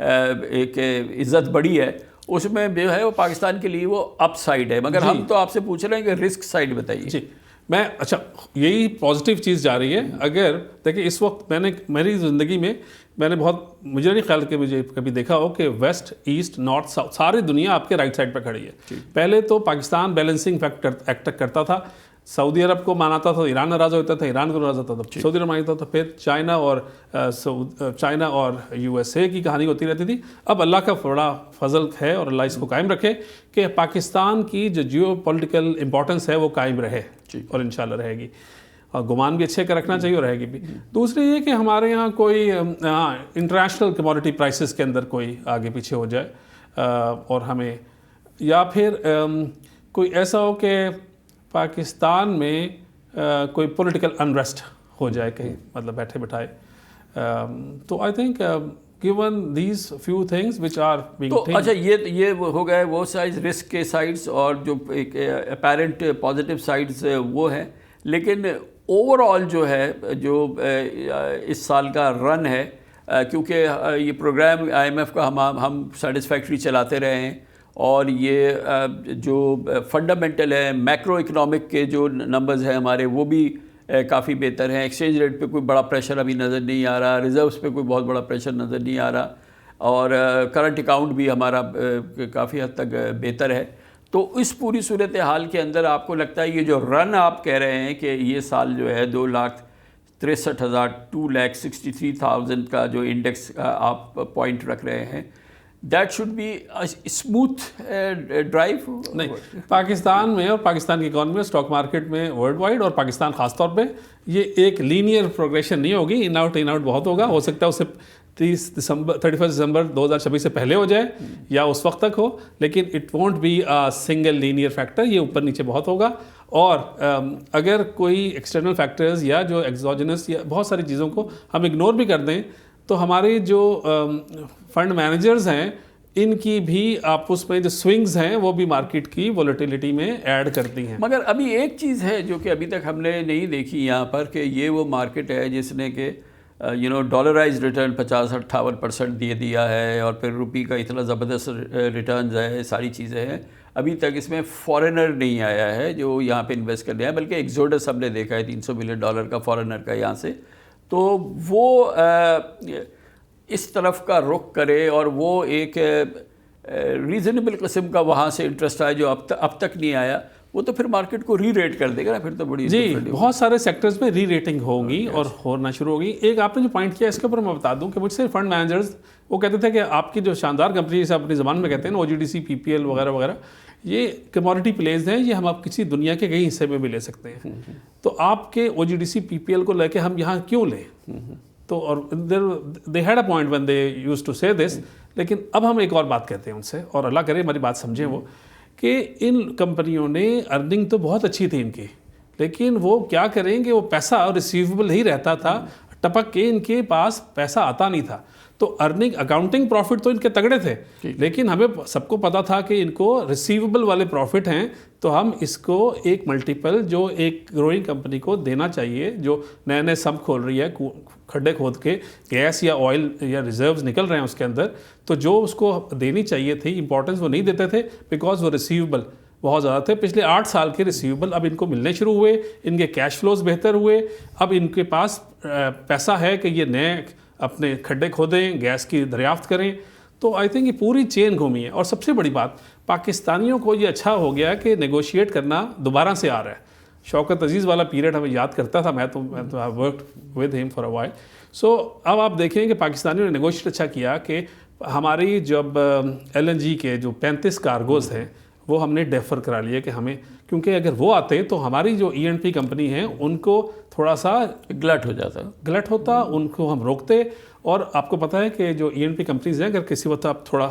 एक इज्जत बढ़ी है, उसमें जो है वो पाकिस्तान के लिए वो अप साइड है। मगर हम तो आपसे पूछ रहे हैं कि रिस्क साइड बताइए। जी, मैं अच्छा यही पॉजिटिव चीज़ जा रही है। अगर देखिए इस वक्त मेरी ज़िंदगी में मैंने बहुत, मुझे नहीं ख्याल कि मुझे कभी देखा हो कि वेस्ट ईस्ट नॉर्थ साउथ सारी दुनिया आपके राइट साइड पर खड़ी है। पहले तो पाकिस्तान बैलेंसिंग फैक्टर एक्ट करता था, सऊदी अरब को मानाता था, ईरान नाराज़ होता था, ईरान को नाराज़ होता था, सऊदी अरब मानता था, फिर चाइना और यूएसए की कहानी होती रहती थी। अब अल्लाह का बड़ा फजल है और अल्लाह इसको कायम रखे कि पाकिस्तान की जो जियो पॉलिटिकल इंपॉर्टेंस है वो कायम रहे और इंशाल्लाह रहेगी, और गुमान भी अच्छे का रखना चाहिए और रहेगी भी। दूसरी ये कि हमारे यहाँ कोई इंटरनेशनल कमोडिटी प्राइसेस के अंदर कोई आगे पीछे हो जाए, और हमें या फिर कोई ऐसा हो कि पाकिस्तान में कोई पॉलिटिकल अनरेस्ट हो जाए कहीं, मतलब बैठे बिठाए। तो I think given these few things which are being तो अच्छा, ये हो गए वो साइड्स, रिस्क के साइड्स, और जो एक अपेरेंट पॉजिटिव साइड्स वो है। लेकिन ओवरऑल जो है, जो इस साल का रन है, क्योंकि ये प्रोग्राम IMF का हम सेटिस्फैक्ट्री चलाते रहे हैं, और ये जो फंडामेंटल है मैक्रो इकोनॉमिक के जो नंबर्स हैं हमारे, वो भी काफ़ी बेहतर हैं। एक्सचेंज रेट पे कोई बड़ा प्रेशर अभी नज़र नहीं आ रहा, रिजर्व्स पे कोई बहुत बड़ा प्रेशर नज़र नहीं आ रहा, और करंट अकाउंट भी हमारा काफ़ी हद तक बेहतर है। तो इस पूरी सूरत हाल के अंदर आपको लगता है ये जो रन आप कह रहे हैं कि ये साल जो है 2,63,000 2,63,000 का जो इंडेक्स आप पॉइंट रख रहे हैं, that should be smooth drive? नहीं, पाकिस्तान में और पाकिस्तान की इकॉनमी में, स्टॉक मार्केट में वर्ल्ड वाइड और पाकिस्तान खास तौर पे, ये एक लीनियर प्रोग्रेशन नहीं होगी, इन आउट बहुत होगा। हो सकता है उसे 31 दिसंबर 2026 से पहले हो जाए या उस वक्त तक हो, लेकिन it won't be a single linear factor, ये ऊपर नीचे बहुत होगा। और अगर कोई एक्सटर्नल फैक्टर्स या जो एक्सोजेनस या बहुत सारी चीज़ों को हम इग्नोर भी कर दें, तो हमारे जो फंड मैनेजर्स हैं, इनकी भी आपस में जो स्विंग्स हैं वो भी मार्केट की वोलेटिलिटी में ऐड करती हैं। मगर अभी एक चीज़ है जो कि अभी तक हमने नहीं देखी यहाँ पर, कि ये वो मार्केट है जिसने कि डॉलराइज रिटर्न 50-58% दे दिया है, और फिर रुपी का इतना ज़बरदस्त रिटर्न है, सारी चीज़ें हैं। अभी तक इसमें फॉरेनर नहीं आया है जो यहाँ पे इन्वेस्ट करने आया, बल्कि एक्सोडस हमने देखा है $300 बिलियन का फॉरेनर का यहाँ से। तो वो इस तरफ का रुख करे और वो एक रीज़नेबल किस्म का वहाँ से इंटरेस्ट आया जो अब तक नहीं आया, वो तो फिर मार्केट को री रेट कर देगा ना, फिर तो बड़ी जी बहुत सारे सेक्टर्स में री रेटिंग होगी और होना शुरू होगी। एक आपने जो पॉइंट किया इसके ऊपर मैं बता दूं कि मुझसे फंड मैनेजर्स वो कहते थे कि आपकी जो शानदार कंपनी जैसे अपनी ज़बान में कहते हैं ना, OGDC PPL वगैरह वगैरह, ये कमोडिटी प्लेज हैं, ये हम आप किसी दुनिया के कई हिस्से में भी ले सकते हैं। तो आपके OGDC PPL को लेके हम यहाँ क्यों लें? तो और they had a point when they used to say this. लेकिन अब हम एक और बात कहते हैं उनसे, और अल्लाह करे हमारी बात समझें वो, कि इन कंपनियों ने अर्निंग तो बहुत अच्छी थी इनकी, लेकिन वो क्या करेंगे, वो पैसा रिसीवेबल ही रहता था, टपक के इनके पास पैसा आता नहीं था। तो अर्निंग अकाउंटिंग प्रॉफिट तो इनके तगड़े थे, लेकिन हमें सबको पता था कि इनको रिसीवेबल वाले प्रॉफिट हैं, तो हम इसको एक मल्टीपल जो एक ग्रोइंग कंपनी को देना चाहिए, जो नए नए सब खोल रही है, खड्डे खोद के गैस या ऑयल या रिजर्व्स निकल रहे हैं उसके अंदर, तो जो उसको देनी चाहिए थी इंपॉर्टेंस वो नहीं देते थे, बिकॉज वो रिसीवेबल बहुत ज़्यादा थे। पिछले 8 साल के रिसीवेबल अब इनको मिलने शुरू हुए, इनके कैश फ्लोज बेहतर हुए, अब इनके पास पैसा है कि ये नए अपने खड्डे खोदें, गैस की दरियाफ्त करें। तो आई थिंक ये पूरी चेन घूमी है। और सबसे बड़ी बात, पाकिस्तानियों को ये अच्छा हो गया कि नेगोशिएट करना दोबारा से आ रहा है। शौकत अजीज़ वाला पीरियड हमें याद करता था, मैं तो worked with him for a while. So अब आप देखें कि पाकिस्तानियों ने नेगोशिएट अच्छा किया कि हमारी जब LNG के जो 35 कार्गोज हैं वो हमने डेफर करा लिए कि हमें, क्योंकि अगर वो आते तो हमारी जो E&P कंपनी है उनको थोड़ा सा गलट होता, उनको हम रोकते। और आपको पता है कि जो E&P कंपनीज हैं, अगर किसी वक्त आप थोड़ा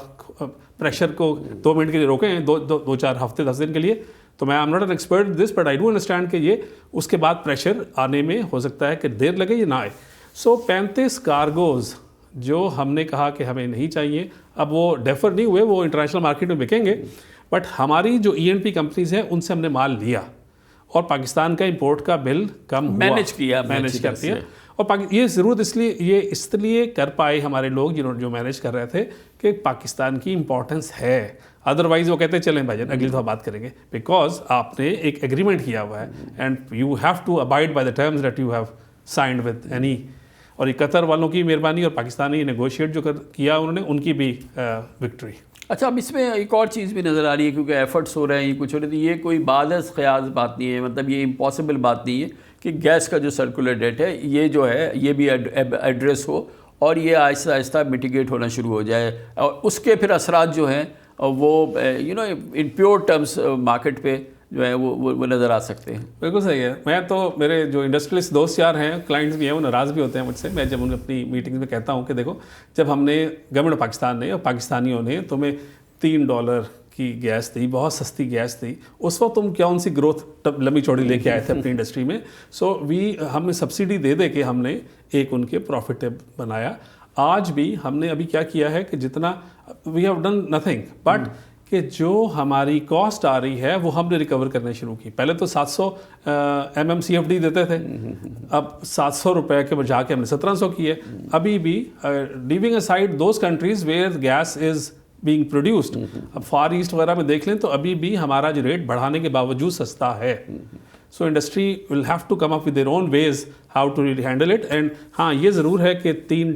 प्रेशर को 2 मिनट के लिए रोकें, 2-4 हफ्ते 10 दिन के लिए, तो मैं I am not an expert this, but I do understand कि ये उसके बाद प्रेशर आने में हो सकता है कि देर लगे या ना आए। सो 35 कार्गोज जो हमने कहा कि हमें नहीं चाहिए, अब वो डेफर नहीं हुए, वो इंटरनेशनल मार्केट में बिकेंगे, बट हमारी जो E&P कंपनीज हैं उनसे हमने माल लिया और पाकिस्तान का इंपोर्ट का बिल कम हुआ, मैनेज करती है। और ये ज़रूरत इसलिए कर पाए हमारे लोग जो मैनेज कर रहे थे कि पाकिस्तान की इंपॉर्टेंस है। अदरवाइज वो कहते चलें भाईजान अगली दफ़ा बात करेंगे, बिकॉज आपने एक एग्रीमेंट किया हुआ है and you have to abide by the terms that you have signed with ENI. और ये कतर वालों की मेहरबानी और पाकिस्तानी नेगोशिएट जो किया उन्होंने, उनकी भी विक्ट्री। अच्छा, अब इसमें एक और चीज़ भी नज़र आ रही है, क्योंकि एफर्ट्स हो रहे हैं, ये कुछ हो रही है, ये कोई बादस ख़याल बात नहीं है, मतलब ये इम्पॉसिबल बात नहीं है कि गैस का जो सर्कुलर डेट है ये जो है ये भी एड्रेस हो और ये आहिस्ता आहिस्ता मिटिगेट होना शुरू हो जाए, और उसके फिर असरात जो हैं वो इन प्योर टर्म्स मार्केट पे जो है वो नज़र आ सकते हैं। बिल्कुल सही है। मैं तो, मेरे जो इंडस्ट्रियलिस्ट दोस्त यार हैं, क्लाइंट्स भी हैं, वो नाराज़ भी होते हैं मुझसे। मैं जब उन्हें अपनी मीटिंग्स में कहता हूँ कि देखो, जब हमने गवर्नमेंट पाकिस्तान ने और पाकिस्तानियों ने तुम्हें $3 की गैस दी, बहुत सस्ती गैस दी, उस वक्त तुम क्या उनसी ग्रोथ लंबी चौड़ी लेके आए थे अपनी इंडस्ट्री में। सो हमने सब्सिडी दे दे के हमने एक उनके प्रॉफिट बनाया। आज भी हमने अभी क्या किया है कि जितना we have done nothing but कि जो हमारी कॉस्ट आ रही है वो हमने रिकवर करना शुरू की। पहले तो 700 MMCFD देते थे, अब 700 रुपए के बजा के हमने 1700 किए। अभी भी leaving aside those countries where gas is being produced, अब फार ईस्ट वगैरह में देख लें तो अभी भी हमारा जो रेट बढ़ाने के बावजूद सस्ता है। So industry will have to come up with their own ways how to handle it. And हाँ, ये ज़रूर है कि 3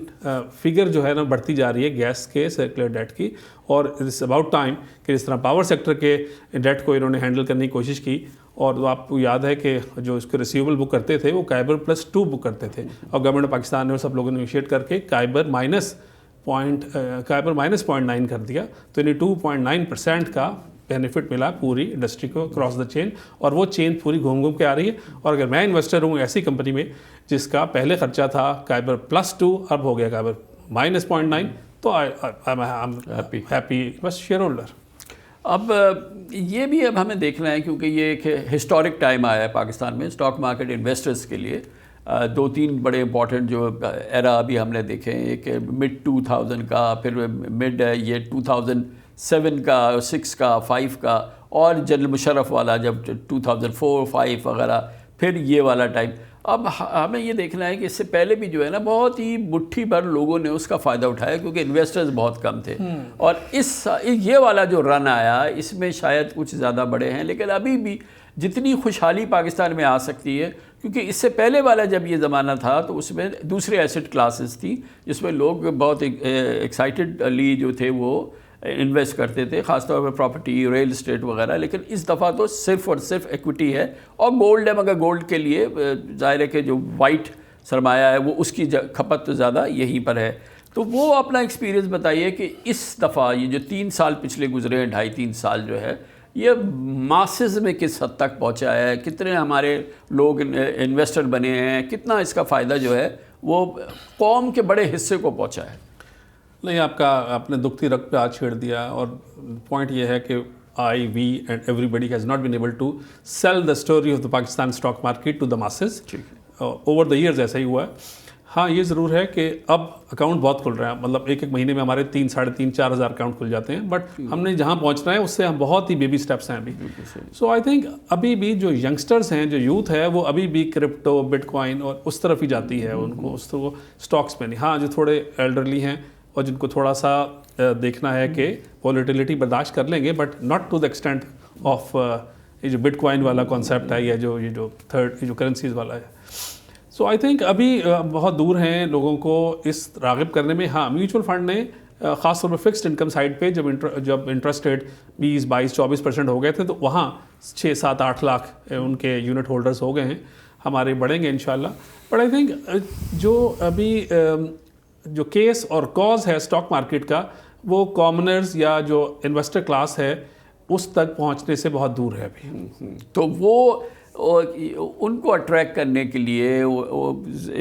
फिगर जो है ना बढ़ती जा रही है गैस के सर्कुलर डेट की, और इट्स अबाउट टाइम कि इस तरह पावर सेक्टर के डेट को इन्होंने हैंडल करने की कोशिश की। और तो आपको याद है कि जो इसके रिसीवेबल बुक करते थे वो काइबर +2 बुक करते थे, और गवर्नमेंट पाकिस्तान ने सब लोगों ने इनिशिएट करके काइबर -0.9 कर दिया। तो यानी 2.9% का बेनिफिट मिला पूरी इंडस्ट्री को क्रॉस द चेन, और वो चेन पूरी घूम घूम के आ रही है। और अगर मैं इन्वेस्टर हूँ ऐसी कंपनी में जिसका पहले खर्चा था काइबर +2, अब हो गया काइबर -0.9, तो आई एम हैप्पी बस शेयर होल्डर। अब ये भी अब हमें देखना है, क्योंकि ये एक हिस्टोरिक टाइम आया है पाकिस्तान में स्टॉक मार्केट इन्वेस्टर्स के लिए। 2-3 बड़े इंपॉर्टेंट जो एरा अभी हमने देखे हैं, एक मिड 2000 का, फिर मिड ये 2007 का, 6 का, 5 का, और जनरल मुशर्रफ वाला जब 2004-5 वगैरह, फिर ये वाला टाइम। अब हमें ये देखना है कि इससे पहले भी जो है ना बहुत ही मुट्ठी भर लोगों ने उसका फ़ायदा उठाया, क्योंकि इन्वेस्टर्स बहुत कम थे। और ये वाला जो रन आया इसमें शायद कुछ ज़्यादा बड़े हैं, लेकिन अभी भी जितनी खुशहाली पाकिस्तान में आ सकती है, क्योंकि इससे पहले वाला जब ये ज़माना था तो उसमें दूसरे एसेट क्लासेस थी जिसमें लोग बहुत एक्साइटेडली जो थे वो इन्वेस्ट करते थे, ख़ासतौर पर प्रॉपर्टी, रियल एस्टेट वगैरह। लेकिन इस दफ़ा तो सिर्फ़ और सिर्फ इक्विटी है और गोल्ड है, मगर गोल्ड के लिए ज़ाहिर है कि जो वाइट सरमाया है वो उसकी खपत तो ज़्यादा यहीं पर है। तो वो अपना एक्सपीरियंस बताइए कि इस दफ़ा ये जो 3 साल पिछले गुजरे हैं, 2.5-3 साल जो है, ये मासेस में किस हद तक पहुंचा है, कितने हमारे लोग इन्वेस्टर बने हैं, कितना इसका फ़ायदा जो है वो कौम के बड़े हिस्से को पहुंचा है। नहीं, आपने दुखती रग पे हाथ छेड़ दिया, और पॉइंट ये है कि I, we and everybody has not been able to sell the story of the Pakistan stock market to the masses. Over the years ऐसा ही हुआ है। हाँ, ये ज़रूर है कि अब अकाउंट बहुत खुल रहे हैं, मतलब एक महीने में हमारे 3-3,5-4 हज़ार अकाउंट खुल जाते हैं, बट हमने जहाँ पहुँचना है उससे हम बहुत ही बेबी स्टेप्स हैं अभी। सो आई थिंक अभी भी जो यंगस्टर्स हैं, जो यूथ है, वो अभी भी क्रिप्टो, बिटकॉइन और उस तरफ ही जाती है, उनको उस तरफ स्टॉक्स में नहीं। हाँ, जो थोड़े एल्डरली हैं और जिनको थोड़ा सा देखना है कि वॉलेटिलिटी बर्दाश्त कर लेंगे, but not to the extent of ये जो बिटकॉइन वाला कॉन्सेप्ट है, या ये जो थर्ड जो करेंसीज वाला है। सो आई थिंक अभी बहुत दूर हैं लोगों को इस राग़िब करने में। हाँ, म्यूचुअल फंड ने ख़ास तौर पर फिक्स्ड इनकम साइड पे जब इंटरेस्ट रेट 20-22-24% हो गए थे, तो वहाँ 6-7-8 लाख उनके यूनिट होल्डर्स हो गए हैं। हमारे बढ़ेंगे इंशाल्लाह। बट आई थिंक जो अभी जो केस और कॉज है स्टॉक मार्केट का, वो कॉमनर्स या जो इन्वेस्टर क्लास है उस तक पहुंचने से बहुत दूर है अभी। तो वो उनको अट्रैक्ट करने के लिए,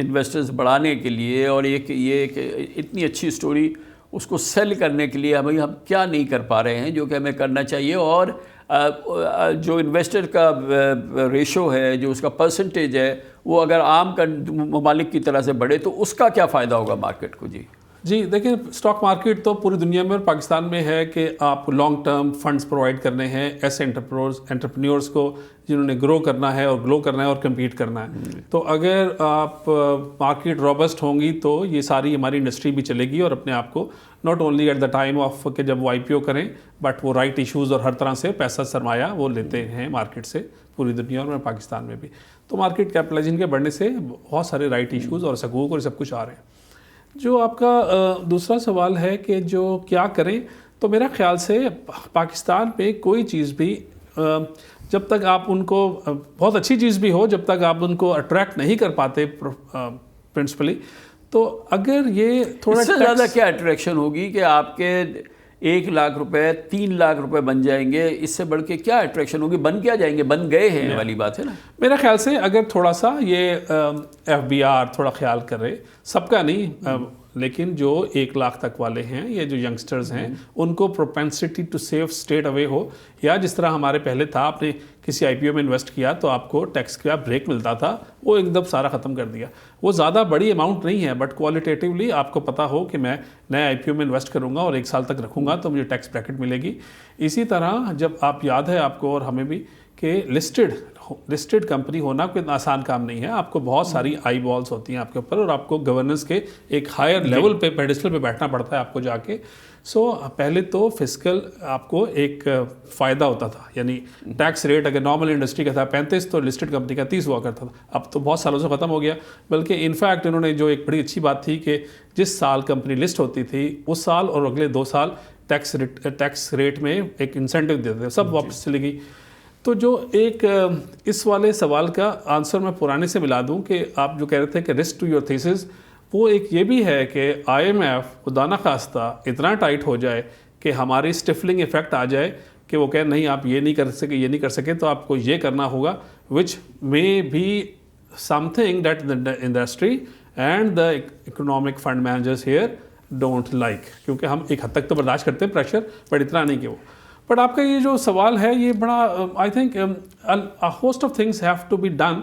इन्वेस्टर्स बढ़ाने के लिए, और ये एक इतनी अच्छी स्टोरी उसको सेल करने के लिए हम क्या नहीं कर पा रहे हैं जो कि हमें करना चाहिए। और जो इन्वेस्टर का रेशो है, जो उसका परसेंटेज है, वो अगर आम ममालिक की तरह से बढ़े तो उसका क्या फ़ायदा होगा मार्केट को। जी देखिए, स्टॉक मार्केट तो पूरी दुनिया में और पाकिस्तान में है कि आप लॉन्ग टर्म फंड्स प्रोवाइड करने हैं ऐसे एंटरप्रेन्योर्स को जिन्होंने ग्रो करना है और ग्लो करना है और कम्पीट करना है। तो अगर आप मार्केट रॉबस्ट होंगी तो ये सारी हमारी इंडस्ट्री भी चलेगी, और अपने आप को not only at the time of कि जब वो IPO करें, बट वो राइट इश्यूज़ और हर तरह से पैसा सरमाया वो लेते हैं मार्केट से, पूरी दुनिया और पाकिस्तान में भी। तो मार्केट कैपिटलाइजेशन के बढ़ने से बहुत सारे राइट इश्यूज़ और सकूक और सब कुछ आ रहे हैं। जो आपका दूसरा सवाल है कि जो क्या करें, तो मेरा ख्याल से पाकिस्तान पे कोई चीज़ भी जब तक आप उनको बहुत अच्छी चीज़ भी हो, जब तक आप उनको अट्रैक्ट नहीं कर पाते प्रिंसिपली, तो अगर ये थोड़ा इससे ज़्यादा क्या अट्रैक्शन होगी कि आपके 1 लाख रुपए 3 लाख रुपए बन जाएंगे, इससे बढ़ के क्या अट्रैक्शन होगी? बन क्या जाएंगे? बन गए हैं वाली बात है ना। मेरा ख्याल से अगर थोड़ा सा ये FBR थोड़ा ख्याल करे, सबका नहीं, लेकिन जो 1 लाख तक वाले हैं, ये जो यंगस्टर्स हैं, उनको propensity to save straight away हो, या जिस तरह हमारे पहले था, आपने किसी IPO में इन्वेस्ट किया तो आपको टैक्स का ब्रेक मिलता था, वो एकदम सारा ख़त्म कर दिया। वो ज़्यादा बड़ी अमाउंट नहीं है, बट क्वालिटेटिवली आपको पता हो कि मैं नए IPO में इन्वेस्ट करूँगा और 1 साल तक रखूँगा तो मुझे टैक्स ब्रैकेट मिलेगी। इसी तरह जब आप याद है आपको और हमें भी कि लिस्टेड कंपनी होना कोई आसान काम नहीं है। आपको बहुत सारी आई बॉल्स होती हैं आपके ऊपर, और आपको गवर्नेंस के एक हायर लेवल पे पेडिस्टल पे बैठना पड़ता है आपको जाके। पहले तो फिस्कल आपको एक फ़ायदा होता था, यानी टैक्स रेट अगर नॉर्मल इंडस्ट्री का था 35 तो लिस्टेड कंपनी का 30 हुआ करता था। अब तो बहुत सालों से ख़त्म हो गया, बल्कि इनफैक्ट इन्होंने जो एक बड़ी अच्छी बात थी कि जिस साल कंपनी लिस्ट होती थी उस साल और अगले 2 साल टैक्स रेट में एक इंसेंटिव देते थे, सब वापस चली गई। तो जो एक इस वाले सवाल का आंसर मैं पुराने से मिला दूं कि आप जो कह रहे थे कि रिस्क टू योर थीसिस, वो एक ये भी है कि IMF खुदा न खास्ता इतना टाइट हो जाए कि हमारी स्टिफलिंग इफेक्ट आ जाए कि वो कहे नहीं आप ये नहीं कर सके तो आपको ये करना होगा, which may be something that the industry and the economic fund managers here don't like, क्योंकि हम एक हद तक तो बर्दाश्त करते हैं प्रेशर, बट इतना नहीं कि वो। बट आपका ये जो सवाल है ये बड़ा I think a host of things have to be done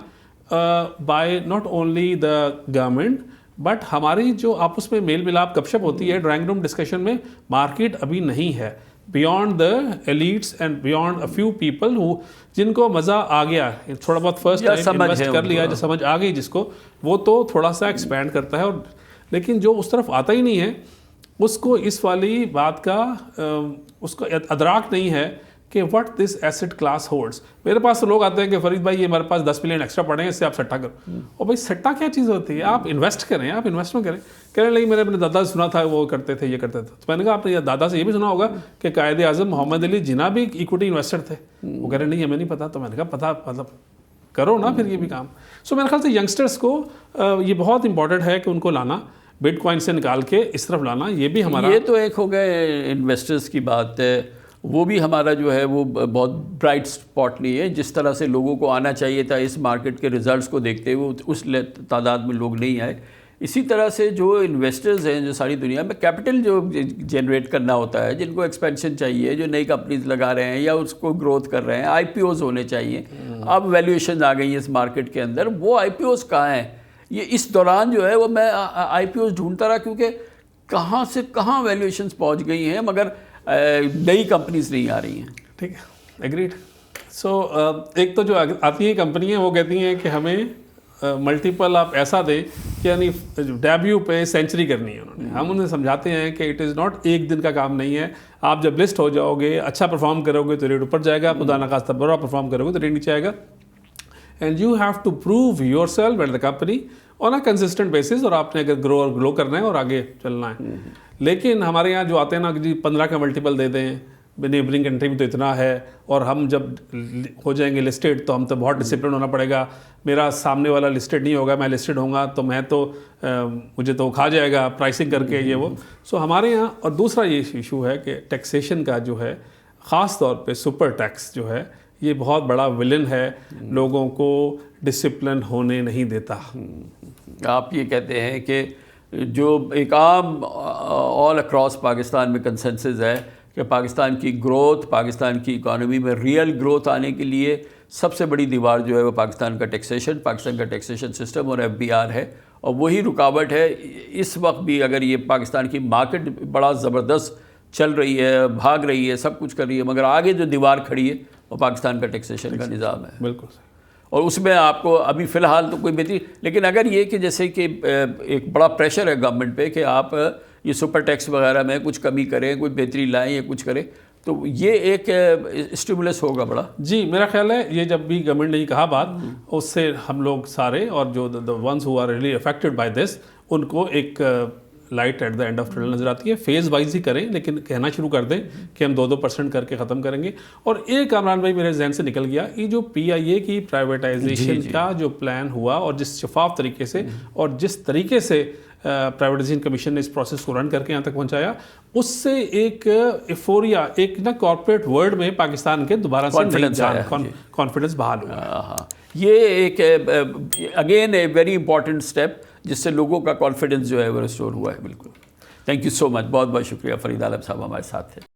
by not only the government, but हमारी जो आपस में मेल मिलाप गपशप होती है ड्राइंग रूम डिस्कशन में, मार्केट अभी नहीं है beyond the elites and beyond a few people who जिनको मज़ा आ गया, थोड़ा बहुत फर्स्ट टाइम इन्वेस्ट कर लिया, जो समझ आ गई जिसको, वो तो थोड़ा सा एक्सपैंड करता है। और लेकिन जो उस तरफ आता ही नहीं है उसको इस वाली बात का उसको अदराक नहीं है कि what this asset class holds. मेरे पास तो लोग आते हैं कि फरीद भाई ये हमारे पास 10 मिलियन एक्स्ट्रा पड़े हैं, इससे आप सट्टा करो। और भाई सट्टा क्या चीज़ होती है? आप इन्वेस्ट करें, आप इन्वेस्टमेंट करें। कह रहे नहीं मैंने अपने दादा से सुना था वो करते थे, ये करते थे। तो मैंने कहा आपने दादा से ये भी सुना होगा कि कायदे आज़म मोहम्मद अली जिन्ना भी इक्विटी इन्वेस्टर थे। वो कह रहे नहीं हमें नहीं पता। तो मैंने कहा पता मतलब करो ना फिर ये भी काम। सो मेरे ख्याल से यंगस्टर्स को ये बहुत इंपॉर्टेंट है कि उनको लाना, बिटकॉइन से निकाल के इस तरफ लाना, ये भी हमारा। ये तो एक हो गए इन्वेस्टर्स की बात है, वो भी हमारा जो है वो बहुत ब्राइट स्पॉट नहीं है। जिस तरह से लोगों को आना चाहिए था इस मार्केट के रिजल्ट्स को देखते हुए उस तादाद में लोग नहीं आए। इसी तरह से जो इन्वेस्टर्स हैं जो सारी दुनिया में कैपिटल जो जनरेट करना होता है, जिनको एक्सपेंशन चाहिए, जो नई कंपनीज लगा रहे हैं या उसको ग्रोथ कर रहे हैं, IPOs होने चाहिए। अब वैल्यूएशन आ गई है इस मार्केट के अंदर, वो IPOs कहाँ हैं? ये इस दौरान जो है वो मैं IPOs ढूंढता रहा, क्योंकि कहाँ से कहाँ वैल्यूएशंस पहुँच गई हैं मगर नई कंपनीज नहीं आ रही हैं। ठीक है, एग्रीड। सो एक तो जो आती हैं कंपनियाँ वो कहती हैं कि हमें मल्टीपल आप ऐसा दें कि यानी डेब्यू पे सेंचुरी करनी है उन्होंने। हम उन्हें समझाते हैं कि इट इज़ नॉट एक दिन का काम नहीं है। आप जब लिस्ट हो जाओगे, अच्छा परफॉर्म करोगे तो रेट ऊपर जाएगा, खुदा न खास्ता बुरा परफॉर्म करोगे तो रेट नीचे आएगा। And you have to prove yourself at the company on a consistent basis, और आपने अगर ग्रो करना है और आगे चलना है। लेकिन हमारे यहाँ जो आते हैं ना कि जी 15 का मल्टीपल दे दें, नेबरिंग कंट्री में तो इतना है, और हम जब हो जाएंगे लिस्टेड तो हम तो बहुत डिसिप्लिन होना पड़ेगा। मेरा सामने वाला लिस्टेड नहीं होगा, मैं लिस्टेड होऊंगा तो मैं तो मुझे तो खा जाएगा प्राइसिंग करके ये वो। सो हमारे यहाँ, और दूसरा ये इशू है कि टैक्सेशन का जो है, ख़ास तौर पे सुपर टैक्स जो है, ये बहुत बड़ा विलन है, लोगों को डिसिप्लिन होने नहीं देता। आप ये कहते हैं कि जो एक आम ऑल अक्रॉस पाकिस्तान में कंसेंसस है कि पाकिस्तान की ग्रोथ, पाकिस्तान की इकॉनमी में रियल ग्रोथ आने के लिए सबसे बड़ी दीवार जो है वो पाकिस्तान का टैक्सेशन सिस्टम और FBR है, और वही रुकावट है। इस वक्त भी अगर ये पाकिस्तान की मार्केट बड़ा ज़बरदस्त चल रही है, भाग रही है, सब कुछ कर रही है, मगर आगे जो दीवार खड़ी है वो पाकिस्तान का टैक्सेशन का निज़ाम है। बिल्कुल, और उसमें आपको अभी फ़िलहाल तो कोई बेहतरी, लेकिन अगर ये कि जैसे कि एक बड़ा प्रेशर है गवर्नमेंट पे कि आप ये सुपर टैक्स वगैरह में कुछ कमी करें, कोई बेहतरी लाएं या कुछ करें, तो ये एक स्टिमुलस होगा बड़ा। जी, मेरा ख्याल है ये जब भी गवर्नमेंट ने ये कहा बात, उससे हम लोग सारे और जो the ones who are really affected by this, उनको एक light at the end of tunnel नजर आती है। फेज वाइज ही करें, लेकिन कहना शुरू कर दें कि हम 2% करके ख़त्म करेंगे। और एक इमरान भाई मेरे जहन से निकल गया, ये जो PIA की प्राइवेटाइजेशन का जो प्लान हुआ और जिस शफाफ तरीके से और जिस तरीके से प्राइवेटाइजेशन कमीशन ने इस प्रोसेस को रन करके यहाँ तक पहुँचाया, उससे एक एफोरिया, एक ना कॉर्पोरेट वर्ल्ड में पाकिस्तान के दोबारा से कॉन्फिडेंस बहाल हुआ। ये एक again a very important step जिससे लोगों का कॉन्फिडेंस जो है वो रिस्टोर हुआ है। बिल्कुल, थैंक यू सो मच, बहुत बहुत शुक्रिया। फरीद आलम साहब हमारे साथ थे।